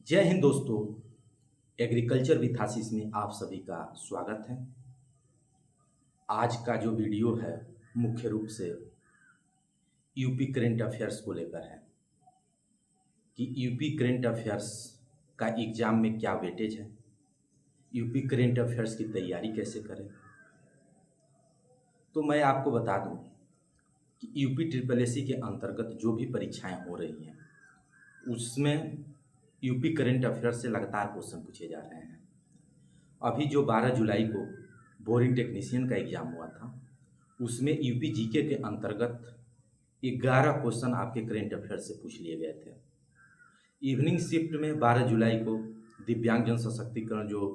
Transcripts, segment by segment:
जय हिंद दोस्तों। Agriculture with आशीष में आप सभी का स्वागत है। आज का जो वीडियो है मुख्य रूप से यूपी करेंट अफेयर्स को लेकर है कि यूपी करेंट अफेयर्स का एग्ज़ाम में क्या वेटेज है, यूपी करेंट अफेयर्स की तैयारी कैसे करें। तो मैं आपको बता दूं कि यूपी ट्रिपल एससी के अंतर्गत जो भी परीक्षाएं हो रही हैं उसमें यूपी करेंट अफेयर्स से लगातार क्वेश्चन पूछे जा रहे हैं। अभी जो 12 जुलाई को बोरिंग टेक्नीशियन का एग्ज़ाम हुआ था उसमें यूपी जीके के अंतर्गत 11 क्वेश्चन आपके करेंट अफेयर्स से पूछ लिए गए थे। इवनिंग शिफ्ट में 12 जुलाई को दिव्यांगजन सशक्तिकरण जो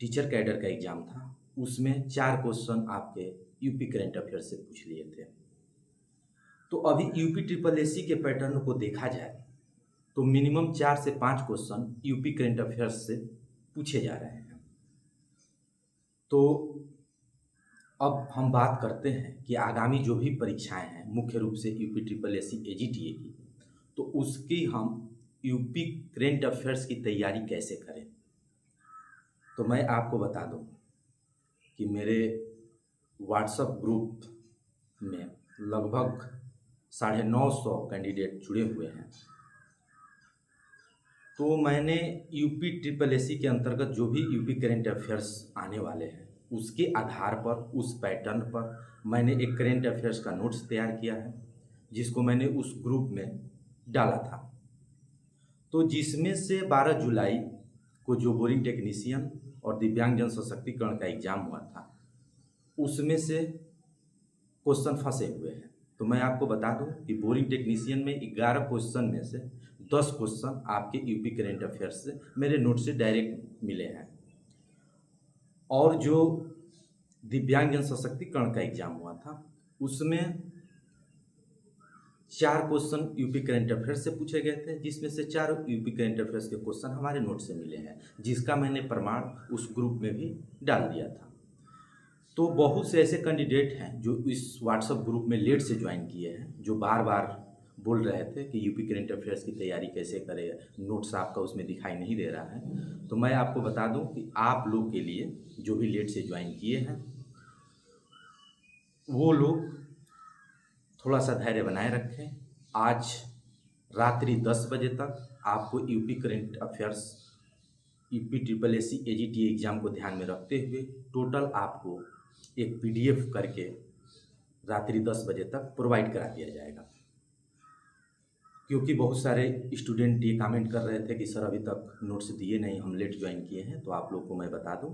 टीचर कैडर का एग्ज़ाम था उसमें 4 क्वेश्चन आपके यूपी करेंट अफेयर्स से पूछ लिए थे। तो अभी यूपी ट्रिपल एससी के पैटर्न को देखा जाए तो मिनिमम 4 से 5 क्वेश्चन यूपी करेंट अफेयर्स से पूछे जा रहे हैं। तो अब हम बात करते हैं कि आगामी जो भी परीक्षाएं हैं मुख्य रूप से यूपी ट्रिपल एससी एजीटीए की, तो उसकी हम यूपी करेंट अफेयर्स की तैयारी कैसे करें। तो मैं आपको बता दूं कि मेरे व्हाट्सएप ग्रुप में लगभग 950 कैंडिडेट जुड़े हुए हैं। तो मैंने यूपी ट्रिपल एससी के अंतर्गत जो भी यूपी करेंट अफेयर्स आने वाले हैं उसके आधार पर, उस पैटर्न पर मैंने एक करेंट अफेयर्स का नोट्स तैयार किया है जिसको मैंने उस ग्रुप में डाला था। तो जिसमें से 12 जुलाई को जो बोरिंग टेक्नीशियन और दिव्यांगजन सशक्तिकरण का एग्ज़ाम हुआ था उसमें से क्वेश्चन फंसे हुए हैं। तो मैं आपको बता दूं कि बोरिंग टेक्नीशियन में 11 क्वेश्चन में से 10 क्वेश्चन आपके यूपी करेंट अफेयर्स से मेरे नोट से डायरेक्ट मिले हैं। और जो दिव्यांगजन सशक्तिकरण का एग्ज़ाम हुआ था उसमें 4 क्वेश्चन यूपी करेंट अफेयर्स से पूछे गए थे, जिसमें से 4 यूपी करेंट अफेयर्स के क्वेश्चन हमारे नोट से मिले हैं, जिसका मैंने प्रमाण उस ग्रुप में भी डाल दिया था। तो बहुत से ऐसे कैंडिडेट हैं जो इस व्हाट्सएप ग्रुप में लेट से ज्वाइन किए हैं, जो बार बार बोल रहे थे कि यूपी करेंट अफेयर्स की तैयारी कैसे करें, नोट्स आपका उसमें दिखाई नहीं दे रहा है। तो मैं आपको बता दूं कि आप लोग के लिए जो भी लेट से ज्वाइन किए हैं वो लोग थोड़ा सा धैर्य बनाए रखें। आज रात्रि 10 बजे तक आपको UP current affairs UP triple SC AGTA exam को ध्यान में रखते हुए टोटल आपको एक पीडीएफ करके रात्रि 10 बजे तक प्रोवाइड करा दिया जाएगा। क्योंकि बहुत सारे स्टूडेंट ये कमेंट कर रहे थे कि सर अभी तक नोट्स दिए नहीं, हम लेट ज्वाइन किए हैं। तो आप लोग को मैं बता दूं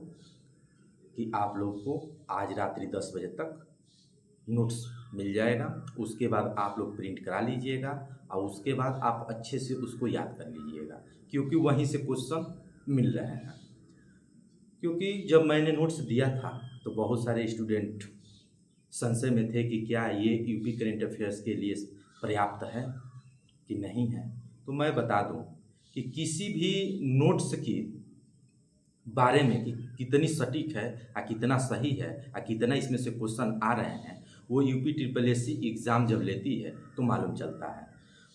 कि आप लोग को आज रात्रि 10 बजे तक नोट्स मिल जाएगा। उसके बाद आप लोग प्रिंट करा लीजिएगा और उसके बाद आप अच्छे से उसको याद कर लीजिएगा, क्योंकि वहीं से क्वेश्चन मिल रहे हैं। क्योंकि जब मैंने नोट्स दिया था तो बहुत सारे स्टूडेंट संशय में थे कि क्या ये यूपी करेंट अफेयर्स के लिए पर्याप्त है कि नहीं है। तो मैं बता दूं कि किसी भी नोट्स की बारे में कि कितनी सटीक है या कितना सही है या कितना इसमें से क्वेश्चन आ रहे हैं, वो यूपी ट्रिपल एससी एग्ज़ाम जब लेती है तो मालूम चलता है।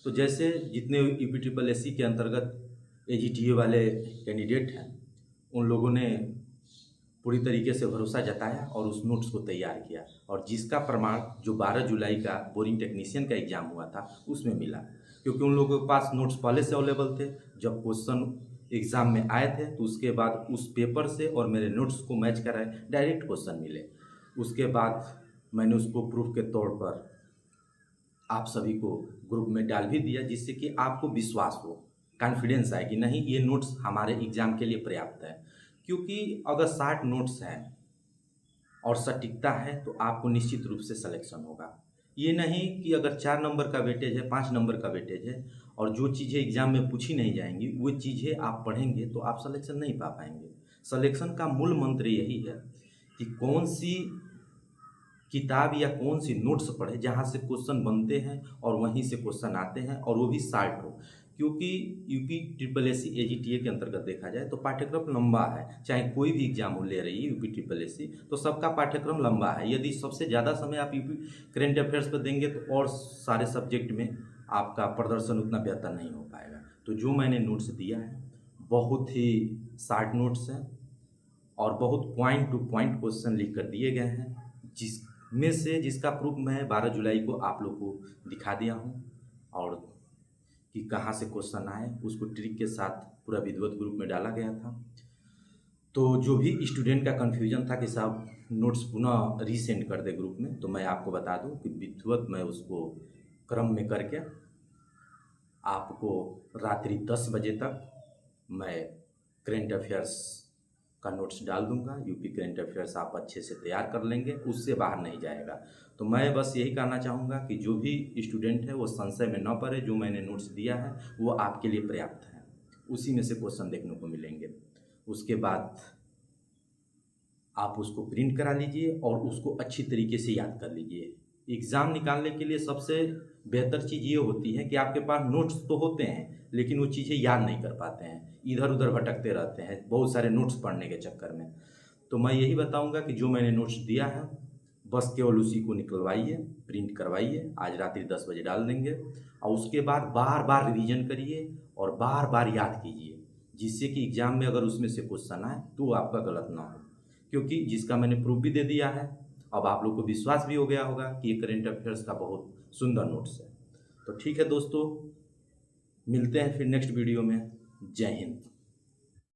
तो जैसे जितने यूपी ट्रिपल एससी के अंतर्गत एजीटीए वाले कैंडिडेट हैं उन लोगों ने पूरी तरीके से भरोसा जताया और उस नोट्स को तैयार किया, और जिसका प्रमाण जो 12 जुलाई का बोरिंग टेक्नीशियन का एग्ज़ाम हुआ था उसमें मिला। क्योंकि उन लोगों के पास नोट्स पहले से अवेलेबल थे, जब क्वेश्चन एग्ज़ाम में आए थे तो उसके बाद उस पेपर से और मेरे नोट्स को मैच कराए डायरेक्ट क्वेश्चन मिले। उसके बाद मैंने उसको प्रूफ के तौर पर आप सभी को ग्रुप में डाल भी दिया, जिससे कि आपको विश्वास हो, कॉन्फिडेंस आए कि नहीं ये नोट्स हमारे एग्ज़ाम के लिए पर्याप्त है। क्योंकि अगर 60 नोट्स हैं और सटीकता है तो आपको निश्चित रूप से सिलेक्शन होगा। ये नहीं कि अगर 4 नंबर का वेटेज है, 5 नंबर का वेटेज है और जो चीज़ें एग्ज़ाम में पूछी नहीं जाएंगी वो चीज़ें आप पढ़ेंगे तो आप सिलेक्शन नहीं पा पाएंगे। सिलेक्शन का मूल मंत्र यही है कि कौन सी किताब या कौन सी नोट्स पढ़े जहाँ से क्वेश्चन बनते हैं और वहीं से क्वेश्चन आते हैं और वो भी शार्ट हो। क्योंकि यूपी ट्रिपल एससी एजीटीए के अंतर्गत देखा जाए तो पाठ्यक्रम लंबा है, चाहे कोई भी एग्जाम ले रही है यूपी ट्रिपल एससी तो सबका पाठ्यक्रम लंबा है। यदि सबसे ज़्यादा समय आप यूपी करेंट अफेयर्स पर देंगे तो और सारे सब्जेक्ट में आपका प्रदर्शन उतना बेहतर नहीं हो पाएगा। तो जो मैंने नोट्स दिया है बहुत ही शार्ट नोट्स हैं और बहुत पॉइंट टू पॉइंट क्वेश्चन लिख कर दिए गए हैं, जिसमें से जिसका प्रूफ मैं 12 जुलाई को आप लोग को दिखा दिया हूँ, और कि कहाँ से क्वेश्चन आए उसको ट्रिक के साथ पूरा विधिवत ग्रुप में डाला गया था। तो जो भी स्टूडेंट का कन्फ्यूजन था कि साहब नोट्स पुनः रीसेंड कर दे ग्रुप में, तो मैं आपको बता दूं कि विधिवत मैं उसको क्रम में करके आपको रात्रि 10 बजे तक मैं करेंट अफेयर्स का नोट्स डाल दूंगा। यूपी करेंट अफेयर्स आप अच्छे से तैयार कर लेंगे, उससे बाहर नहीं जाएगा। तो मैं बस यही कहना चाहूँगा कि जो भी स्टूडेंट है वो संशय में न पड़े, जो मैंने नोट्स दिया है वो आपके लिए पर्याप्त है, उसी में से क्वेश्चन देखने को मिलेंगे। उसके बाद आप उसको प्रिंट करा लीजिए और उसको अच्छी तरीके से याद कर लीजिए। एग्ज़ाम निकालने के लिए सबसे बेहतर चीज़ ये होती है कि आपके पास नोट्स तो होते हैं, लेकिन वो चीज़ें याद नहीं कर पाते हैं, इधर उधर भटकते रहते हैं बहुत सारे नोट्स पढ़ने के चक्कर में। तो मैं यही बताऊंगा कि जो मैंने नोट्स दिया है बस केवल उसी को निकलवाइए, प्रिंट करवाइए, आज रात्रि 10 बजे डाल देंगे, और उसके बाद बार बार रिवीजन करिए और बार बार याद कीजिए, जिससे कि एग्ज़ाम में अगर उसमें से क्वेश्चन आए तो आपका गलत ना हो। क्योंकि जिसका मैंने प्रूफ भी दे दिया है, अब आप लोग को विश्वास भी हो गया होगा कि ये करेंट अफेयर्स का बहुत सुंदर नोट्स है। तो ठीक है दोस्तों, मिलते हैं फिर नेक्स्ट वीडियो में। जय हिंद।